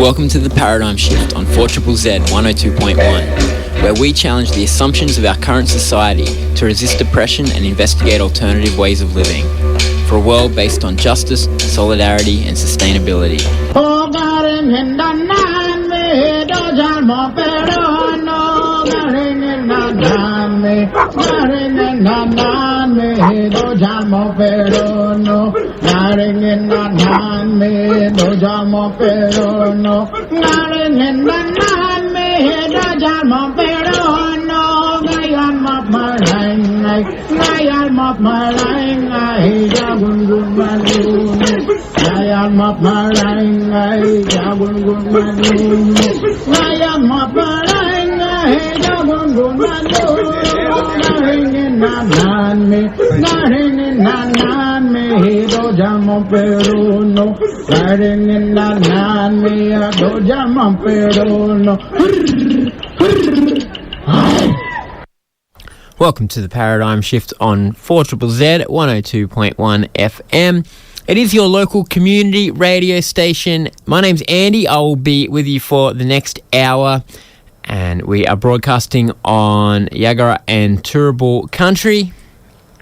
Welcome to The Paradigm Shift on 4ZZZ 102.1, where we challenge the assumptions of our current society to resist oppression and investigate alternative ways of living, for a world based on justice, solidarity and sustainability. Welcome to the Paradigm Shift on 4ZZZ 102.1 FM. It is your local community radio station. My name's Andy. I will be with you for the next hour, and we are broadcasting on Yagara and Turrbal country.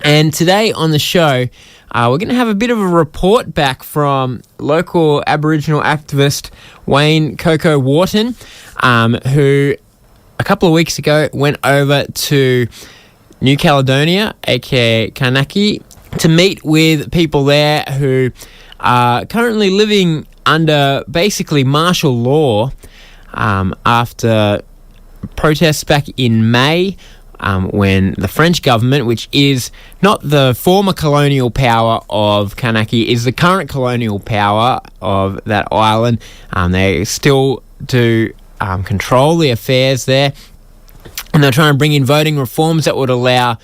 And today on the show, we're going to have a bit of a report back from local Aboriginal activist Wayne Koko Wharton, who a couple of weeks ago went over to New Caledonia, aka Kanaky, to meet with people there who are currently living under basically martial law after protests back in May, when the French government, which is not the former colonial power of Kanaky, is the current colonial power of that island. They still do control the affairs there, and they're trying to bring in voting reforms that would allow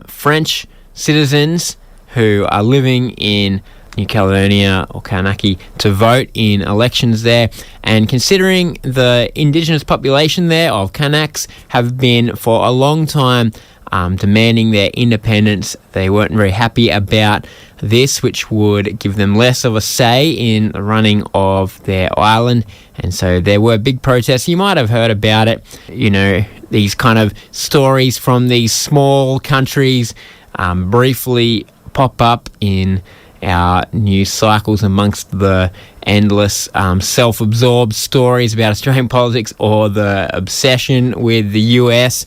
French citizens who are living in New Caledonia or Kanaky to vote in elections there. And considering the indigenous population there of Kanaks have been for a long time demanding their independence, they weren't very happy about this, which would give them less of a say in the running of their island. And so there were big protests. You might have heard about it, you know, these kind of stories from these small countries briefly pop up in our news cycles amongst the endless self-absorbed stories about Australian politics or the obsession with the US.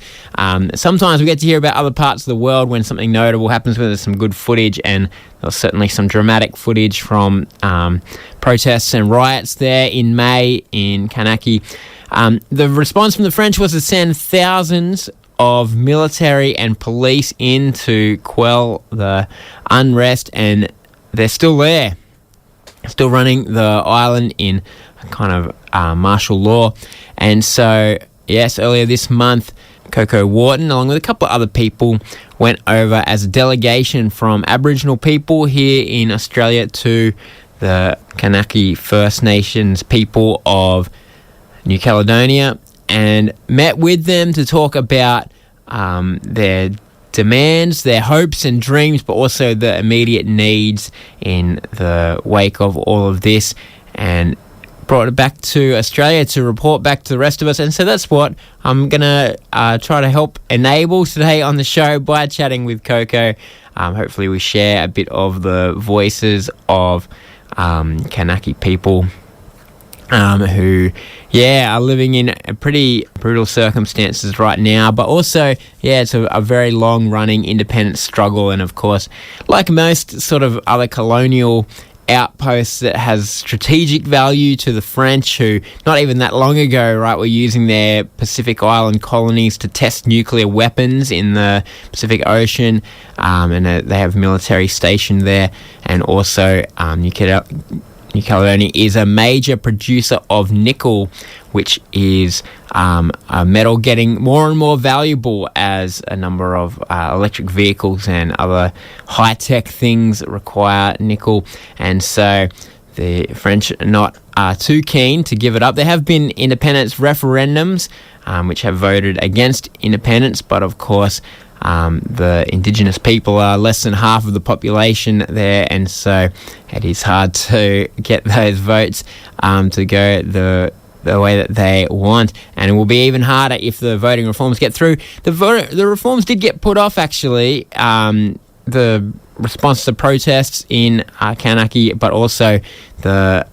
Sometimes we get to hear about other parts of the world when something notable happens, where there's some good footage, and there's certainly some dramatic footage from protests and riots there in May in Kanaky. The response from the French was to send thousands of military and police in to quell the unrest, and they're still there, still running the island in kind of martial law. And so, yes, earlier this month, Koko Wharton, along with a couple of other people, went over as a delegation from Aboriginal people here in Australia to the Kanaky First Nations people of New Caledonia, and met with them to talk about their demands, their hopes and dreams, but also the immediate needs in the wake of all of this, and brought it back to Australia to report back to the rest of us. And so that's what I'm going to try to help enable today on the show by chatting with Koko. Hopefully we share a bit of the voices of Kanaky people who, are living in pretty brutal circumstances right now, but also, it's a very long-running independent struggle, and of course, like most sort of other colonial outposts, that has strategic value to the French, who not even that long ago, right, were using their Pacific Island colonies to test nuclear weapons in the Pacific Ocean, and they have military stationed there, and also New Caledonia is a major producer of nickel, which is a metal getting more and more valuable as a number of electric vehicles and other high-tech things require nickel. And so the French are not too keen to give it up. There have been independence referendums which have voted against independence, but of course the Indigenous people are less than half of the population there, and so it is hard to get those votes to go the way that they want, and it will be even harder if the voting reforms get through. The reforms did get put off, actually, the response to protests in Kanaky, but also the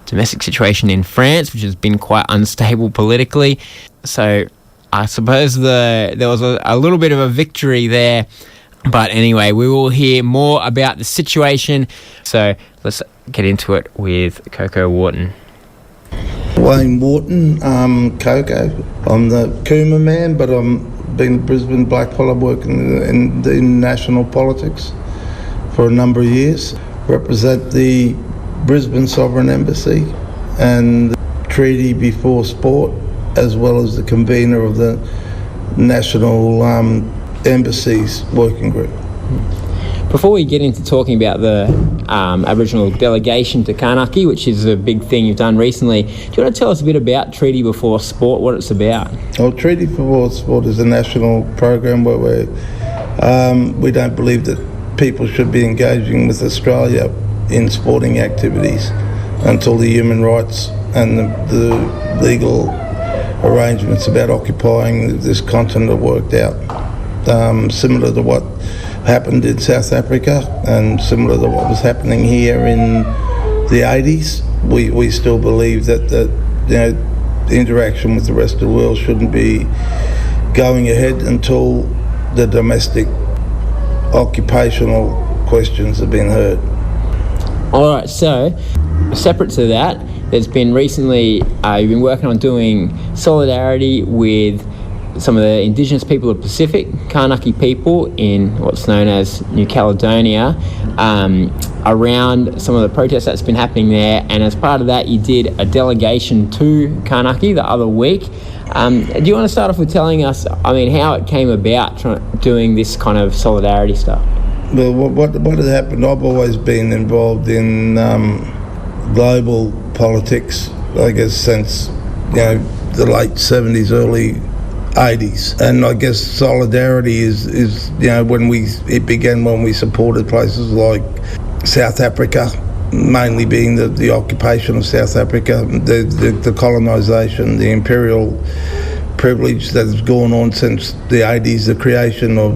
domestic situation in France, which has been quite unstable politically. So I suppose there was a little bit of a victory there. But anyway, we will hear more about the situation. So let's get into it with Koko Wharton. Wayne Wharton, Koko. I'm the Cooma man, but I'm been a Brisbane blackfellow working in national politics for a number of years. Represent the Brisbane Sovereign Embassy and the Treaty Before Sport, as well as the convener of the National Embassies Working Group. Before we get into talking about the Aboriginal delegation to Kanaky, which is a big thing you've done recently, do you want to tell us a bit about Treaty Before Sport, what it's about? Well, Treaty Before Sport is a national program where we don't believe that people should be engaging with Australia in sporting activities until the human rights and the legal arrangements about occupying this continent are worked out. Similar to what happened in South Africa and similar to what was happening here in the 80s, we still believe that the interaction with the rest of the world shouldn't be going ahead until the domestic occupational questions have been heard. All right, so separate to that, there's been recently, you've been working on doing solidarity with some of the Indigenous people of the Pacific, Kanaky people in what's known as New Caledonia, around some of the protests that's been happening there. And as part of that, you did a delegation to Kanaky the other week. Do you want to start off with telling us, how it came about doing this kind of solidarity stuff? Well, what had happened, I've always been involved in global politics, I guess, since the late 70s, early 80s, and I guess solidarity is it began when we supported places like South Africa, mainly being the occupation of South Africa, the colonisation, the imperial privilege that has gone on since the 80s, the creation of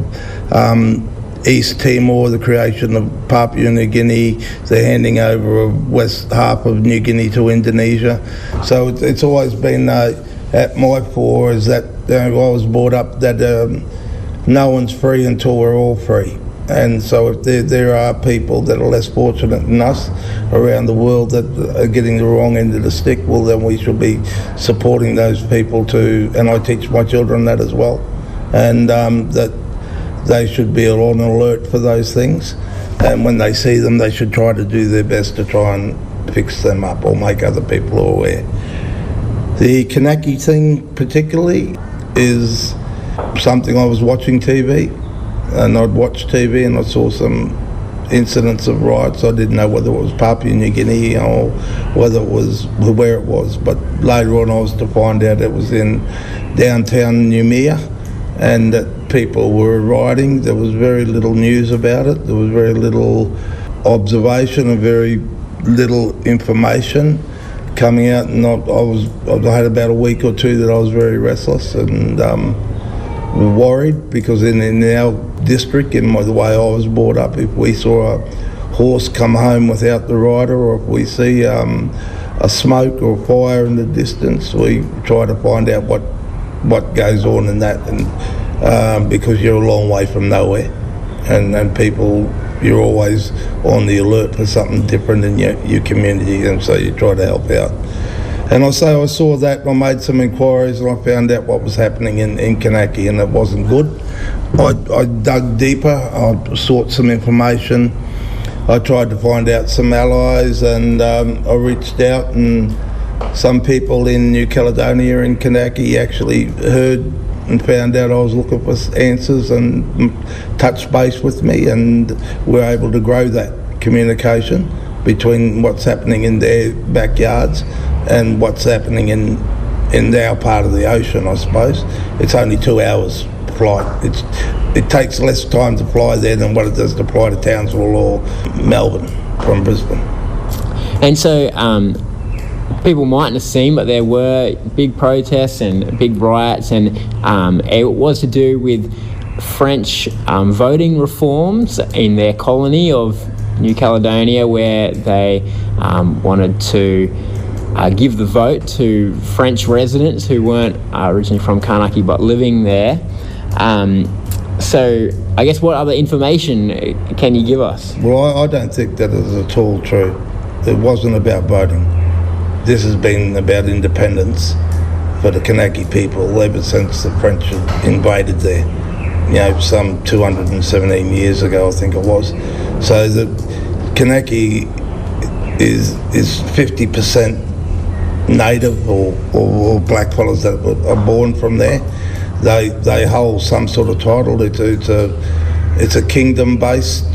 East Timor, the creation of Papua New Guinea, the handing over of west half of New Guinea to Indonesia. So it's always been at my fore is that I was brought up that no one's free until we're all free. And so if there are people that are less fortunate than us around the world that are getting the wrong end of the stick, well, then we should be supporting those people too. And I teach my children that as well. And that they should be on alert for those things. And when they see them, they should try to do their best to try and fix them up or make other people aware. The Kanaky thing particularly is something I was watching TV, and I'd watched TV and I saw some incidents of riots. I didn't know whether it was Papua New Guinea or whether it was where it was, but later on I was to find out it was in downtown Noumea and that people were rioting. There was very little news about it. There was very little observation and very little information coming out, and I had about a week or two that I was very restless and worried, because in our district, the way I was brought up, if we saw a horse come home without the rider, or if we see a smoke or a fire in the distance, we try to find out what goes on in that, and because you're a long way from nowhere, and people, you're always on the alert for something different in your community, and so you try to help out. And I saw that, I made some inquiries, and I found out what was happening in Kanaky, and it wasn't good. I dug deeper, I sought some information, I tried to find out some allies, and I reached out, and some people in New Caledonia and Kanaky actually heard and found out I was looking for answers and touched base with me, and were able to grow that communication. between what's happening in their backyards and what's happening in our part of the ocean, I suppose. It's only 2 hours flight. It takes less time to fly there than what it does to fly to Townsville or Melbourne from Brisbane. And so people mightn't have seen, but there were big protests and big riots, and it was to do with French voting reforms in their colony of New Caledonia, where they wanted to give the vote to French residents who weren't originally from Kanaky but living there. So I guess what other information can you give us? Well, I don't think that is at all true. It wasn't about voting. This has been about independence for the Kanaky people ever since the French invaded there, some 217 years ago, I think it was. So the Kanaky is 50% native or black fellas that are born from there. They hold some sort of title. It's a kingdom-based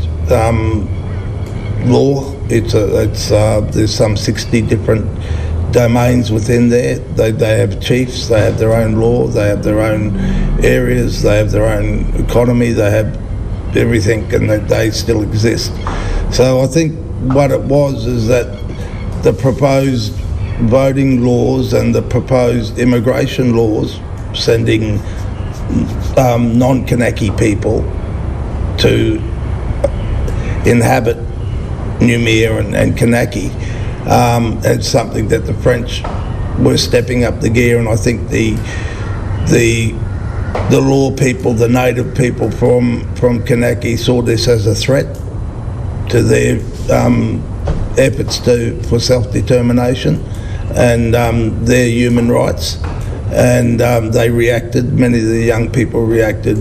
law. There's some 60 different domains within there. They have chiefs. They have their own law. They have their own areas. They have their own economy. They have everything, and they still exist. So I think what it was is that the proposed voting laws and the proposed immigration laws sending non-Kanaky people to inhabit Noumea and Kanaky. It's something that the French were stepping up the gear, and I think the law people, the native people from Kanaky, saw this as a threat to their efforts for self-determination and their human rights, and they reacted. Many of the young people reacted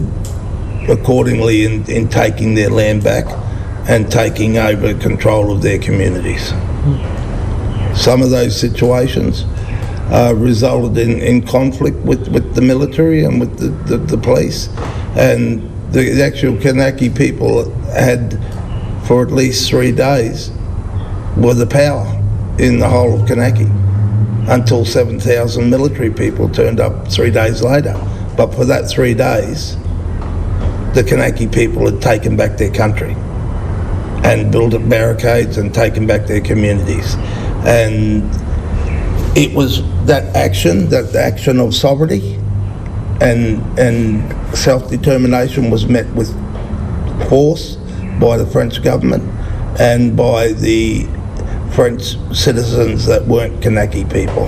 accordingly in taking their land back and taking over control of their communities. Some of those situations resulted in conflict with the military and with the police, and the actual Kanaky people had, for at least 3 days, were the power in the whole of Kanaky, until 7,000 military people turned up 3 days later. But for that 3 days, the Kanaky people had taken back their country and built up barricades and taken back their communities. And it was that action of sovereignty and self-determination was met with force by the French government and by the French citizens that weren't Kanaky people.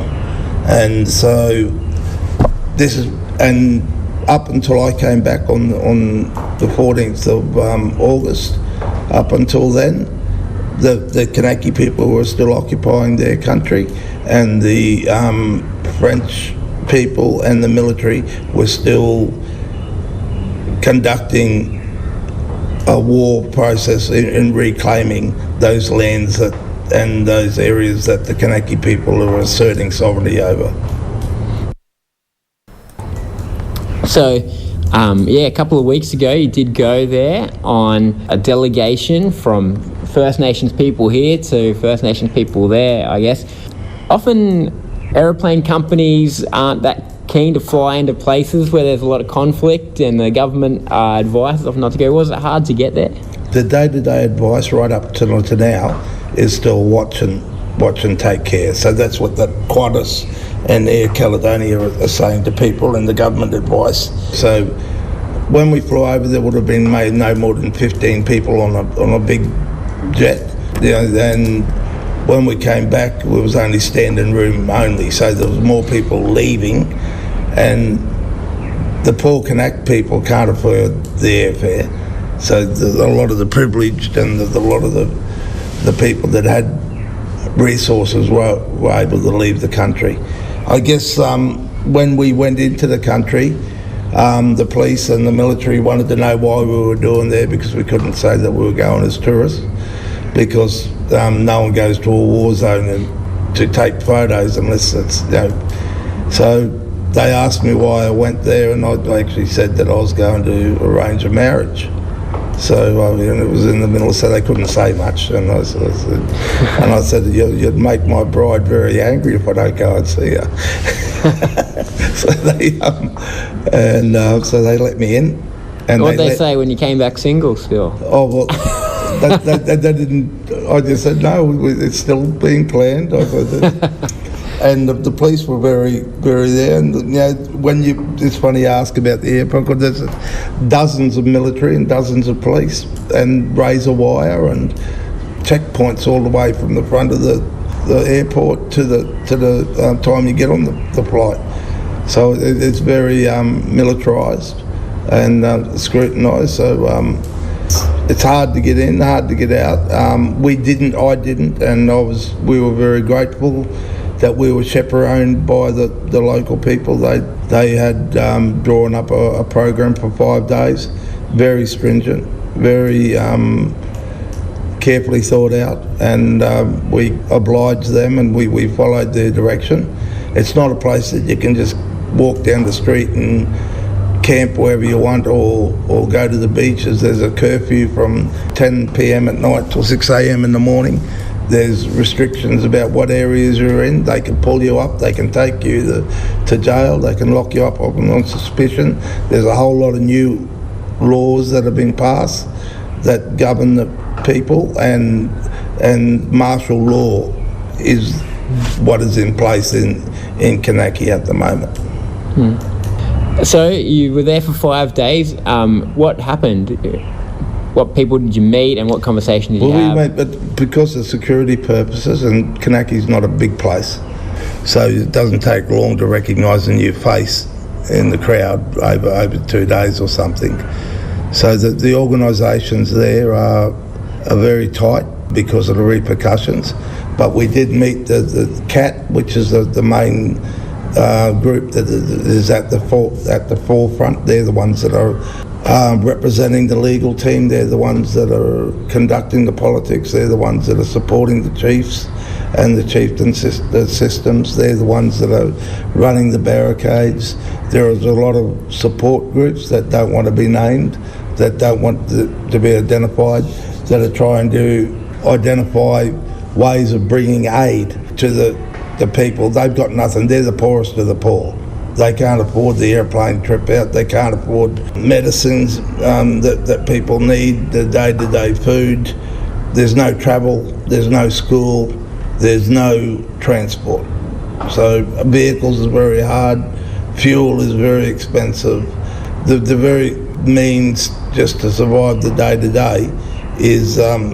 And so and up until I came back on the 14th of August, up until then, the Kanaky people were still occupying their country, and the French people and the military were still conducting a war process in reclaiming those lands and those areas that the Kanaky people are asserting sovereignty over. So, a couple of weeks ago you did go there on a delegation from First Nations people here to First Nations people there, I guess. Often aeroplane companies aren't that keen to fly into places where there's a lot of conflict, and the government advises often not to go. Was it hard to get there? The day-to-day advice right up to now is still watch and take care. So that's what the Qantas and Air Caledonia are saying to people in the government advice. So when we flew over, there would have been maybe no more than 15 people on a big jet. And when we came back, it was only standing room only. So there was more people leaving, and the poor Kanak people can't afford the airfare. So a lot of the privileged and a lot of the people that had resources were able to leave the country. I guess when we went into the country, the police and the military wanted to know why we were doing there, because we couldn't say that we were going as tourists, because no one goes to a war zone to take photos unless it's, So they asked me why I went there, and I actually said that I was going to arrange a marriage. So it was in the middle, so they couldn't say much. And I said, you'd make my bride very angry if I don't go and see her. So they let me in. And what did they say when you came back single still? Oh, well, they didn't. I just said, no, it's still being planned. And the police were very, very there. And it's funny you ask about the airport, because there's dozens of military and dozens of police and razor wire and checkpoints all the way from the front of the airport to the time you get on the flight. So it's very militarised and scrutinised. So it's hard to get in, hard to get out. I didn't, and we were very grateful that we were chaperoned by the local people. They had drawn up a program for 5 days, very stringent, very carefully thought out, and we obliged them and we followed their direction. It's not a place that you can just walk down the street and camp wherever you want or go to the beaches. There's a curfew from 10 p.m. at night till 6 a.m. in the morning. There's restrictions about what areas you're in. They can pull you up, they can take you to jail, they can lock you up on suspicion. There's a whole lot of new laws that have been passed that govern the people, and martial law is what is in place in Kanaky at the moment. So you were there for 5 days. What happened? What people did you meet and what conversation did you have? We met, but because of security purposes, and Kanaky's not a big place, so it doesn't take long to recognise a new face in the crowd over 2 days or something. So the organisations there are very tight because of the repercussions. But we did meet the CAT, which is the main group that is at the forefront. They're the ones that are representing the legal team. They're the ones that are conducting the politics. They're the ones that are supporting the chiefs and the chieftain systems. They're the ones that are running the barricades. There is a lot of support groups that don't want to be named, that don't want to be identified, that are trying to identify ways of bringing aid to the people. They've got nothing. They're the poorest of the poor. They can't afford the airplane trip out. They can't afford medicines that people need, the day-to-day food. There's no travel. There's no school. There's no transport. So vehicles is very hard. Fuel is very expensive. The very means just to survive the day-to-day is an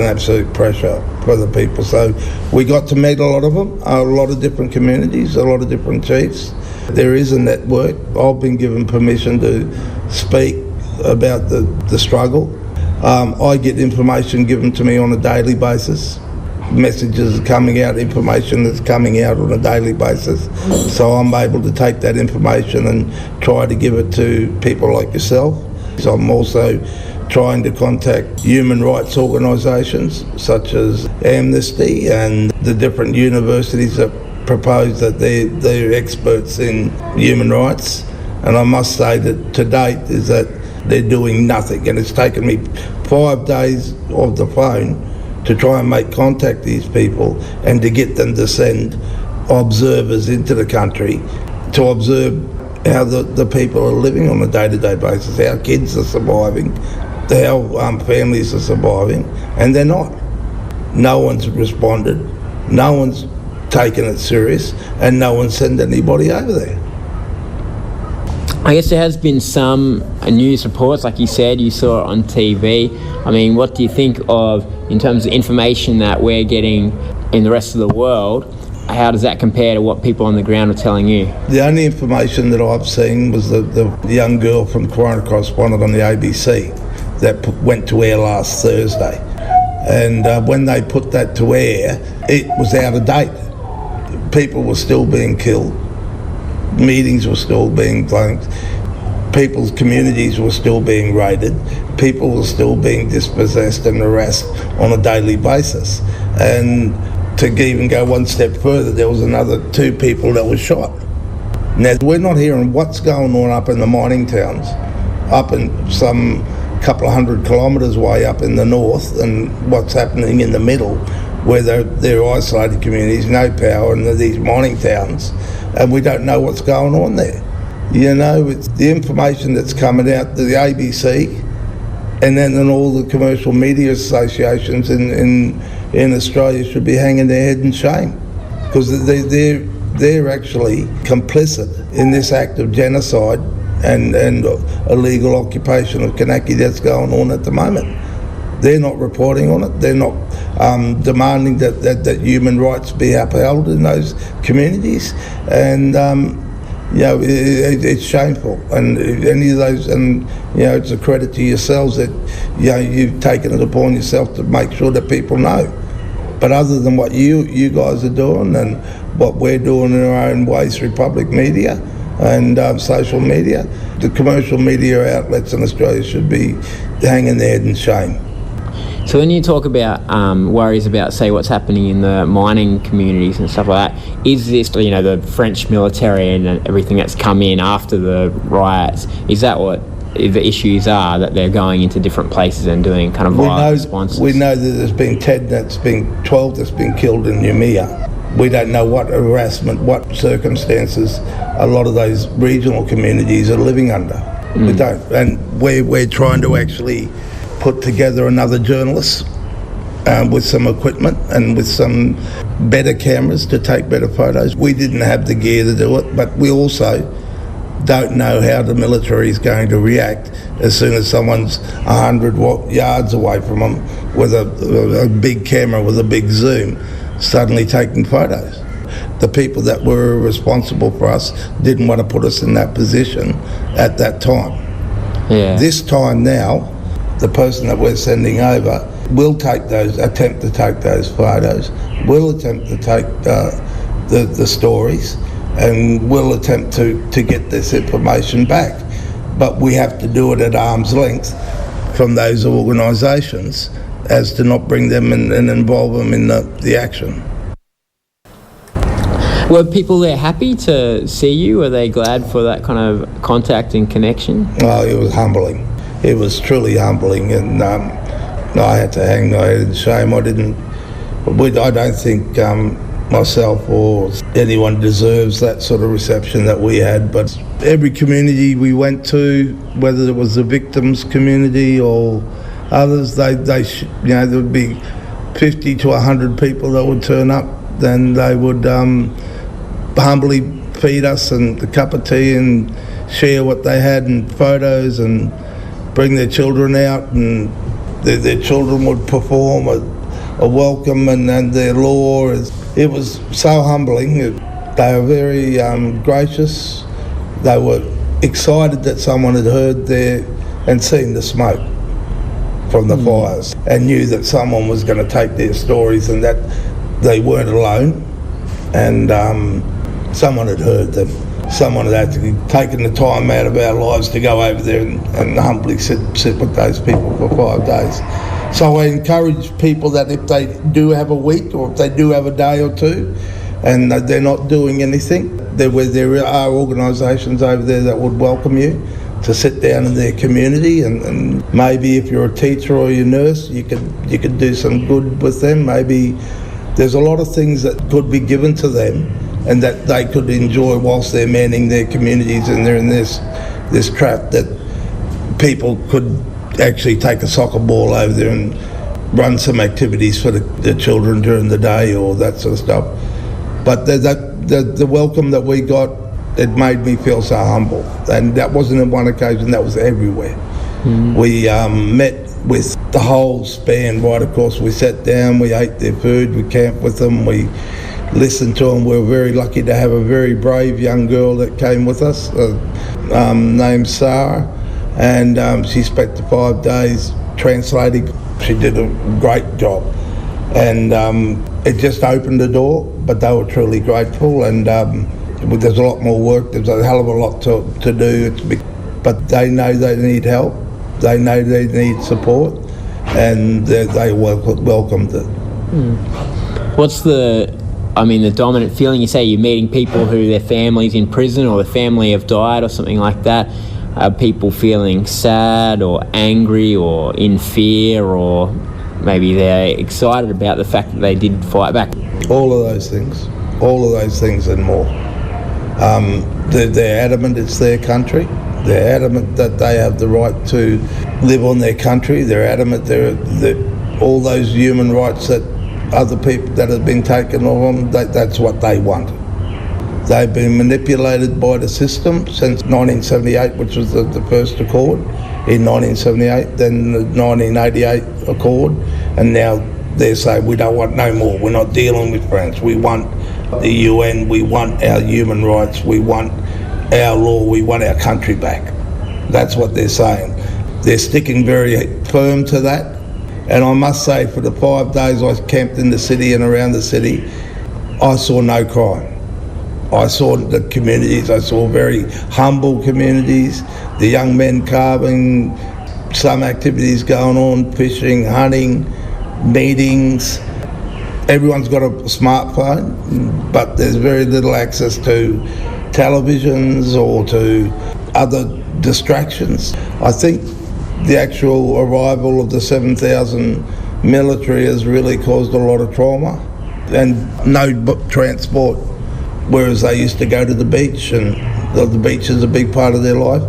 absolute pressure for the people. So we got to meet a lot of them, a lot of different communities, a lot of different chiefs. There is a network. I've been given permission to speak about the struggle. I get information given to me on a daily basis. Messages are coming out, information that's coming out on a daily basis. So I'm able to take that information and try to give it to people like yourself. So I'm also trying to contact human rights organisations such as Amnesty and the different universities that propose that they're experts in human rights. And I must say that to date is that they're doing nothing. And it's taken me 5 days of the phone to try and make contact these people and to get them to send observers into the country to observe how the people are living on a day-to-day basis, how kids are surviving, how families are surviving, and they're not. No one's responded, no one's taken it serious, and no one's sent anybody over there. I guess there has been some news reports, like you said, you saw it on TV. I mean, what do you think of, in terms of information that we're getting in the rest of the world, how does that compare to what people on the ground are telling you? The only information that I've seen was the young girl from Corona Correspondent on the ABC that went to air last Thursday. And when they put that to air, it was out of date. People were still being killed. Meetings were still being blanked. People's communities were still being raided. People were still being dispossessed and harassed on a daily basis. And to even go one step further, there was another 2 people that were shot. Now, we're not hearing what's going on up in the mining towns, up in some couple of 100 kilometres way up in the north, and what's happening in the middle, where they're isolated communities, no power, and these mining towns, and we don't know what's going on there. You know, it's the information that's coming out to the ABC, and then all the commercial media associations in Australia should be hanging their head in shame, because they're actually complicit in this act of genocide and illegal occupation of Kanaky that's going on at the moment. They're not reporting on it. They're not demanding that human rights be upheld in those communities, and you know, it's shameful. And any of those, and you know, it's a credit to yourselves that you know you've taken it upon yourself to make sure that people know. But other than what you guys are doing and what we're doing in our own ways through public media and social media, the commercial media outlets in Australia should be hanging their head in shame. So when you talk about worries about, say, what's happening in the mining communities and stuff like that, is this, you know, the French military and everything that's come in after the riots, is that what the issues are, that they're going into different places and doing kind of violent responses? We know that there's been 12 that's been killed in Noumea. We don't know what harassment, what circumstances a lot of those regional communities are living under. We don't. And we're trying to actually put together another journalist with some equipment and with some better cameras to take better photos. We didn't have the gear to do it, but we also don't know how the military is going to react as soon as someone's 100 yards away from them with a big camera with a big zoom suddenly taking photos. The people that were responsible for us didn't want to put us in that position at that time. Yeah. This time now, the person that we're sending over will attempt to take those photos, will attempt to take the stories, and will attempt to get this information back. But we have to do it at arm's length from those organisations, as to not bring them and involve them in the action. Were people there happy to see you? Were they glad for that kind of contact and connection? Oh, it was humbling. It was truly humbling, and I had to hang my head in shame. I don't think myself or anyone deserves that sort of reception that we had, but every community we went to, whether it was the victims community or others, there would be 50 to 100 people that would turn up. Then they would humbly feed us and a cup of tea and share what they had and photos, and bring their children out, and their children would perform a welcome and their law. It was so humbling. They were very gracious. They were excited that someone had heard there and seen the smoke from the fires, and knew that someone was going to take their stories and that they weren't alone, and someone had heard them. Someone had actually taken the time out of our lives to go over there and humbly sit with those people for 5 days. So I encourage people that if they do have a week, or if they do have a day or two and they're not doing anything, there are organisations over there that would welcome you to sit down in their community, and maybe if you're a teacher or you're a nurse, you could do some good with them. Maybe there's a lot of things that could be given to them and that they could enjoy whilst they're manning their communities, and they're in this trap, that people could actually take a soccer ball over there and run some activities for the children during the day or that sort of stuff. But the welcome that we got, it made me feel so humble. And that wasn't in one occasion, that was everywhere. We met with the whole span right across. We sat down, we ate their food, we camped with them, we listened to them. We were very lucky to have a very brave young girl that came with us, named Sarah, and she spent the 5 days translating. She did a great job, and it just opened the door, but they were truly grateful. And there's a lot more work, there's a hell of a lot to do, but they know they need help, they know they need support, and they welcomed it. What's the dominant feeling? You say you're meeting people who their family's in prison or their family have died or something like that. Are people feeling sad or angry or in fear, or maybe they're excited about the fact that they did fight back? All of those things and more. They're adamant it's their country. They're adamant that they have the right to live on their country. They're adamant that all those human rights that other people that have been taken on them, that's what they want. They've been manipulated by the system since 1978, which was the first accord in 1978, then the 1988 accord, and now they're saying we don't want no more. We're not dealing with France. We want the UN. We want our human rights. We want our law. We want our country back. That's what they're saying. They're sticking very firm to that. And I must say, for the 5 days I camped in the city and around the city, I saw no crime. I saw the communities. I saw very humble communities. The young men carving, some activities going on, fishing, hunting, meetings. Everyone's got a smartphone, but there's very little access to televisions or to other distractions. I think the actual arrival of the 7,000 military has really caused a lot of trauma, and no transport, whereas they used to go to the beach, and the beach is a big part of their life.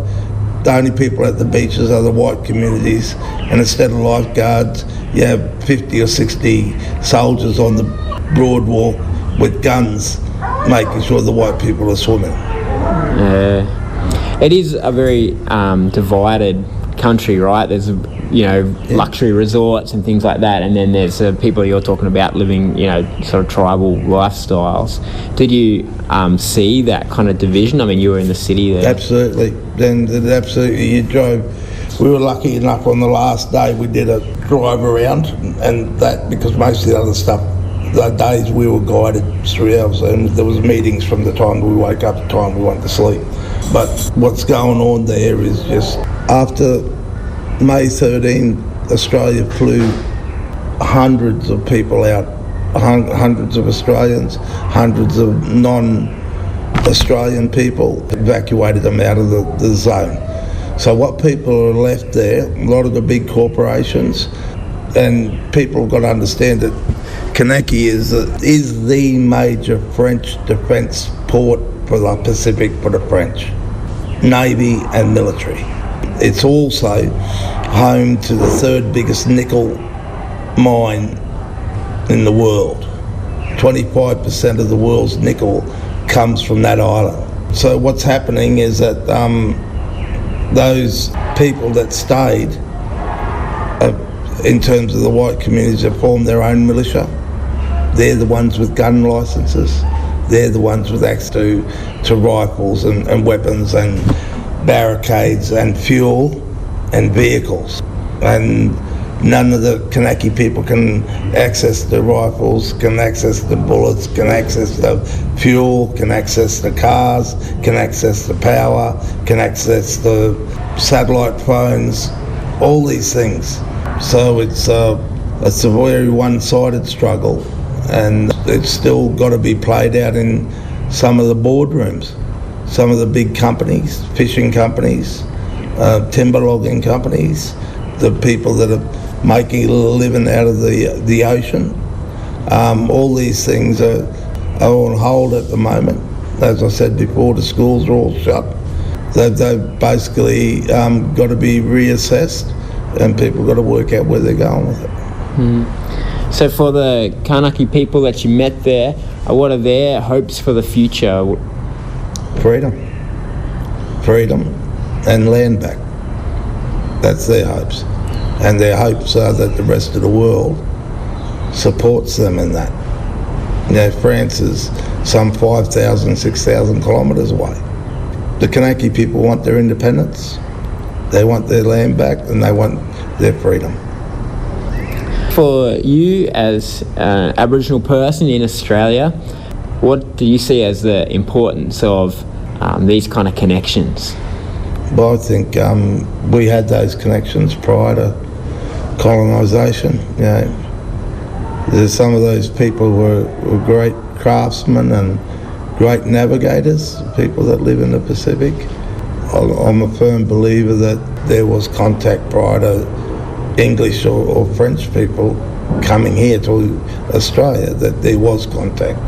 The only people at the beaches are the white communities, and instead of lifeguards, you have 50 or 60 soldiers on the boardwalk with guns, making sure the white people are swimming. It is a very divided country, right? There's luxury resorts and things like that, and then there's people you're talking about living sort of tribal lifestyles. Did you see that kind of division? I mean, you were in the city there. Absolutely. Absolutely. We were lucky enough on the last day we did a drive around, and that because most of the other stuff, the days we were guided 3 hours, and there was meetings from the time we woke up to the time we went to sleep. But what's going on there is just after May 13, Australia flew hundreds of people out, hundreds of Australians, hundreds of non-Australian people, evacuated them out of the zone. So what people are left there, a lot of the big corporations, and people have got to understand that Kanaky is the major French defence port for the Pacific for the French Navy and military. It's also home to the third biggest nickel mine in the world. 25% of the world's nickel comes from that island. So what's happening is that those people that stayed, in terms of the white communities, have formed their own militia. They're the ones with gun licences. They're the ones with access to rifles and weapons and barricades and fuel and vehicles. And none of the Kanaky people can access the rifles, can access the bullets, can access the fuel, can access the cars, can access the power, can access the satellite phones, all these things. So it's a very one-sided struggle, and it's still got to be played out in some of the boardrooms. Some of the big companies, fishing companies, timber logging companies, the people that are making a living out of the ocean. All these things are on hold at the moment. As I said before, the schools are all shut. They've basically got to be reassessed, and people got to work out where they're going with it. So for the Kanaky people that you met there, what are their hopes for the future? Freedom and land back. That's their hopes, and their hopes are that the rest of the world supports them in that. France is some 5,000, 6,000 kilometres away. The Kanaky people want their independence, they want their land back, and they want their freedom. For you as an Aboriginal person in Australia, what do you see as the importance of these kind of connections? Well, I think we had those connections prior to colonisation. There's some of those people were great craftsmen and great navigators, people that live in the Pacific. I'm a firm believer that there was contact prior to English or French people coming here to Australia, that there was contact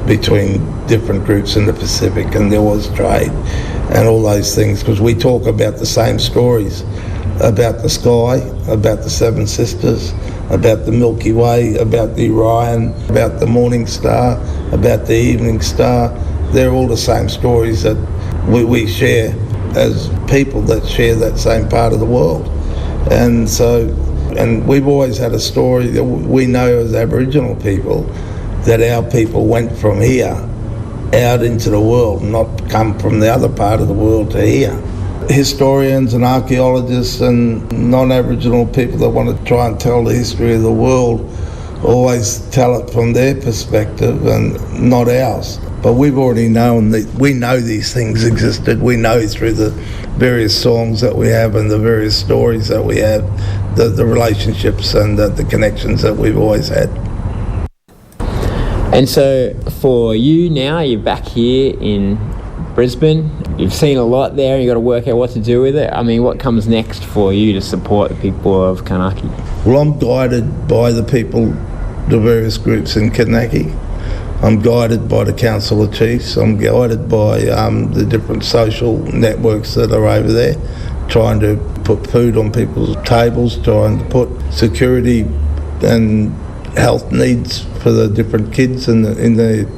between different groups in the Pacific, and there was trade and all those things, because we talk about the same stories, about the sky, about the Seven Sisters, about the Milky Way, about the Orion, about the Morning Star, about the Evening Star. They're all the same stories that we share as people that share that same part of the world. And we've always had a story that we know as Aboriginal people, that our people went from here out into the world, not come from the other part of the world to here. Historians and archaeologists and non-Aboriginal people that want to try and tell the history of the world always tell it from their perspective and not ours. But we've already known that we know these things existed. We know through the various songs that we have and the various stories that we have, the relationships and the connections that we've always had. And so for you now, you're back here in Brisbane. You've seen a lot there and you've got to work out what to do with it. I mean, what comes next for you to support the people of Kanaky? Well, I'm guided by the people, the various groups in Kanaky. I'm guided by the Council of Chiefs. I'm guided by the different social networks that are over there, trying to put food on people's tables, trying to put security and health needs for the different kids in the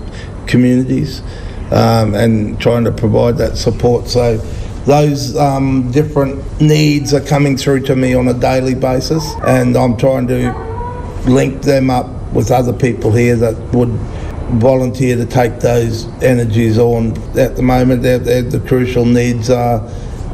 communities, and trying to provide that support. So those different needs are coming through to me on a daily basis, and I'm trying to link them up with other people here that would volunteer to take those energies on. At the moment, the crucial needs are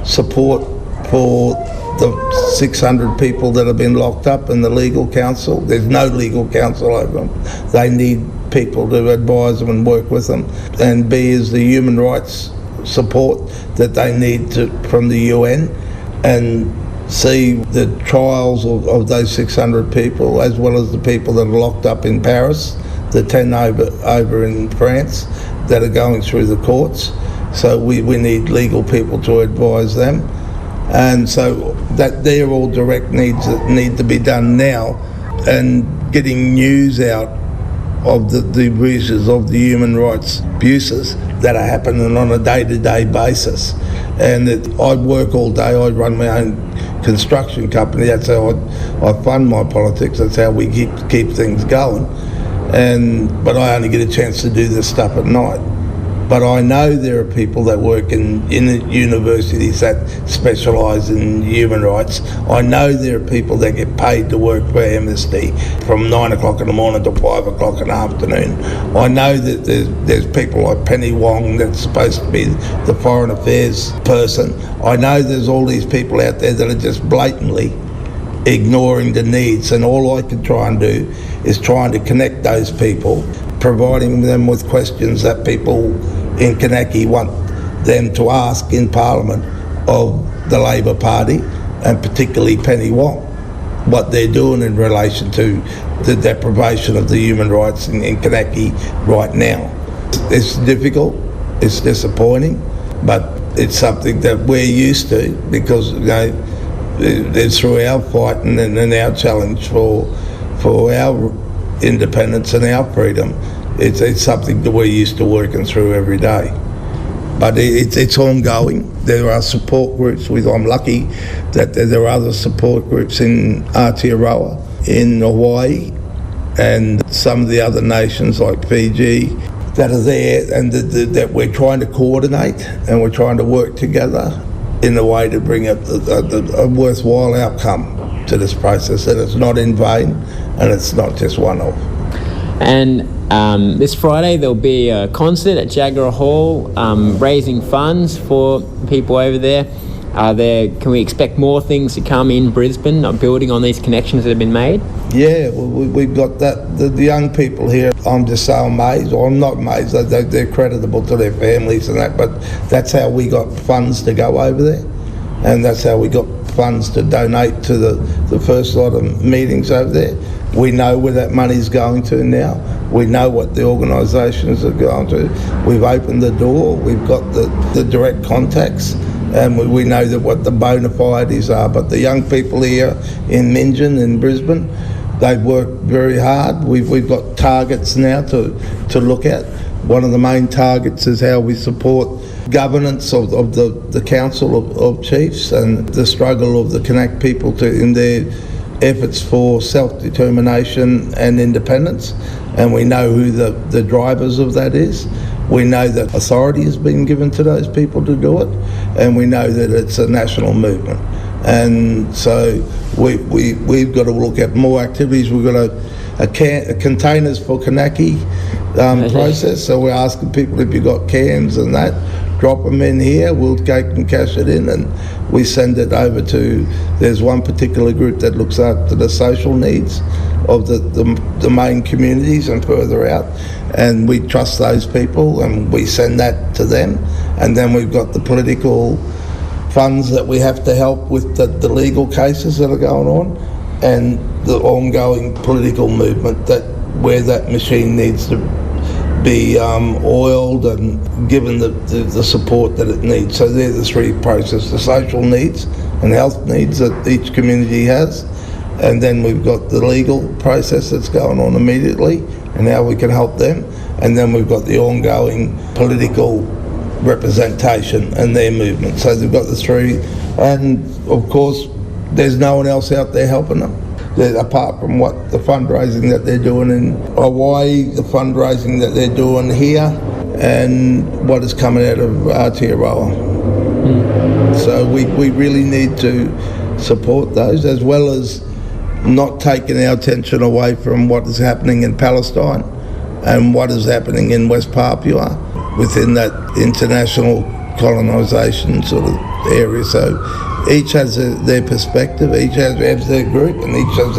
support for the 600 people that have been locked up in the legal council. There's no legal council over them. They need people to advise them and work with them. And B is the human rights support that they need from the UN, and see the trials of those 600 people, as well as the people that are locked up in Paris, the 10 over in France that are going through the courts. So we need legal people to advise them. And so that they're all direct needs that need to be done now, and getting news out of the breaches of the human rights abuses that are happening on a day-to-day basis. And I work all day. I run my own construction company. That's how I fund my politics. That's how we keep things going. But I only get a chance to do this stuff at night. But I know there are people that work in the universities that specialise in human rights. I know there are people that get paid to work for Amnesty from 9 o'clock in the morning to 5 o'clock in the afternoon. I know that there's people like Penny Wong that's supposed to be the foreign affairs person. I know there's all these people out there that are just blatantly ignoring the needs, and all I can try and do is trying to connect those people, providing them with questions that people in Kanaky want them to ask in Parliament of the Labor Party, and particularly Penny Wong, what they're doing in relation to the deprivation of the human rights in Kanaky right now. It's difficult, it's disappointing, but it's something that we're used to, because it's through our fight and our challenge for our independence and our freedom. It's something that we're used to working through every day. But it's ongoing. There are support groups. I'm lucky that there are other support groups in Aotearoa, in Hawaii, and some of the other nations like Fiji that are there, and that we're trying to coordinate and we're trying to work together in a way to bring a worthwhile outcome to this process, that it's not in vain and it's not just one-off. And this Friday there'll be a concert at Jagger Hall, raising funds for people over there. Can we expect more things to come in Brisbane, building on these connections that have been made? Yeah, we've got that. The young people here, I'm just so amazed, or I'm not amazed, they're creditable to their families and that, but that's how we got funds to go over there, and that's how we got funds to donate to the first lot of meetings over there. We know where that money's going to now. We know what the organisations are going to. We've opened the door. We've got the direct contacts, and we know that what the bona fides are. But the young people here in Minjan, in Brisbane, they've worked very hard. We've got targets now to look at. One of the main targets is how we support governance of the Council of Chiefs and the struggle of the Kanaky people in their efforts for self-determination and independence. And we know who the drivers of that is. We know that authority has been given to those people to do it, and we know that it's a national movement. And so we've got to look at more activities. We've got a containers for Kanaky process. So we're asking people, if you've got cans and that, drop them in here, we'll take and cash it in, and we send it over to, there's one particular group that looks after the social needs of the main communities and further out, and we trust those people and we send that to them. And then we've got the political funds that we have to help with the legal cases that are going on, and the ongoing political movement that where that machine needs to be oiled and given the support that it needs. So they're the three processes: the social needs and health needs that each community has, and then we've got the legal process that's going on immediately and how we can help them, and then we've got the ongoing political representation and their movement. So they've got the three, and of course there's no one else out there helping them. Apart from what the fundraising that they're doing in Hawaii, the fundraising that they're doing here, and what is coming out of Aotearoa. So we really need to support those, as well as not taking our attention away from what is happening in Palestine and what is happening in West Papua within that international colonisation sort of area. So each has their perspective, each has their group, and each has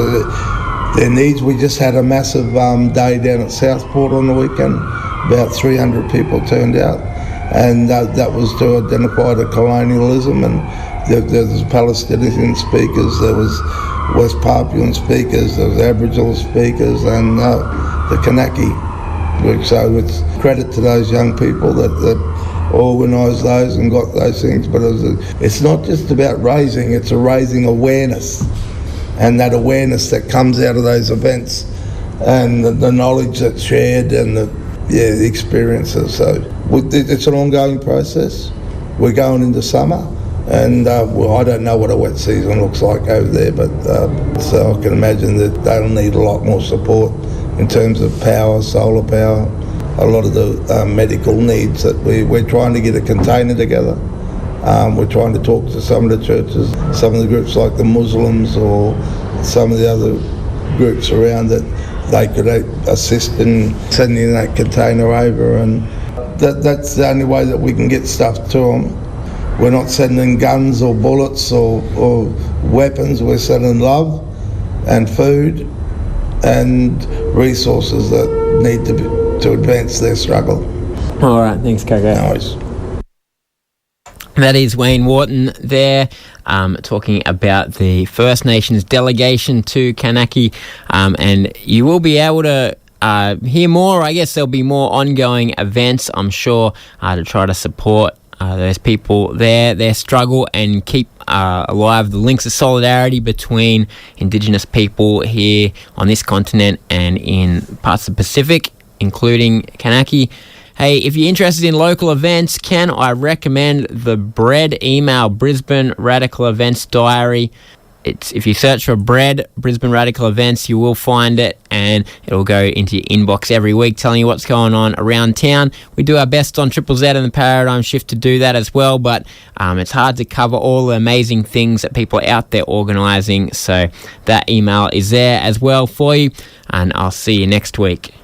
their needs. We just had a massive day down at Southport on the weekend. About 300 people turned out, and that was to identify the colonialism. And there was Palestinian speakers, there was West Papuan speakers, there was Aboriginal speakers, and the Kanaky. So it's credit to those young people that organised those and got those things. But it's not just about raising, it's raising awareness, and that awareness that comes out of those events, and the knowledge that's shared, and the experiences. So it's an ongoing process. We're going into summer, and I don't know what a wet season looks like over there, but so I can imagine that they'll need a lot more support in terms of power, solar power, a lot of the medical needs that we're trying to get a container together. We're trying to talk to some of the churches, some of the groups like the Muslims or some of the other groups around, that they could assist in sending that container over, and that's the only way that we can get stuff to them. We're not sending guns or bullets or weapons, we're sending love and food and resources that need to advance their struggle. All right, thanks, Koko. No worries. That is Wayne Wharton there, talking about the First Nations delegation to Kanaky, and you will be able to hear more. I guess there'll be more ongoing events, I'm sure, to try to support those people there, their struggle, and keep alive the links of solidarity between Indigenous people here on this continent and in parts of the Pacific, including Kanaky. Hey, if you're interested in local events, can I recommend the BRED email, Brisbane Radical Events Diary. If you search for BRED, Brisbane Radical Events, you will find it, and it'll go into your inbox every week telling you what's going on around town. We do our best on Triple Z and the Paradigm Shift to do that as well, but it's hard to cover all the amazing things that people are out there organising, so that email is there as well for you, and I'll see you next week.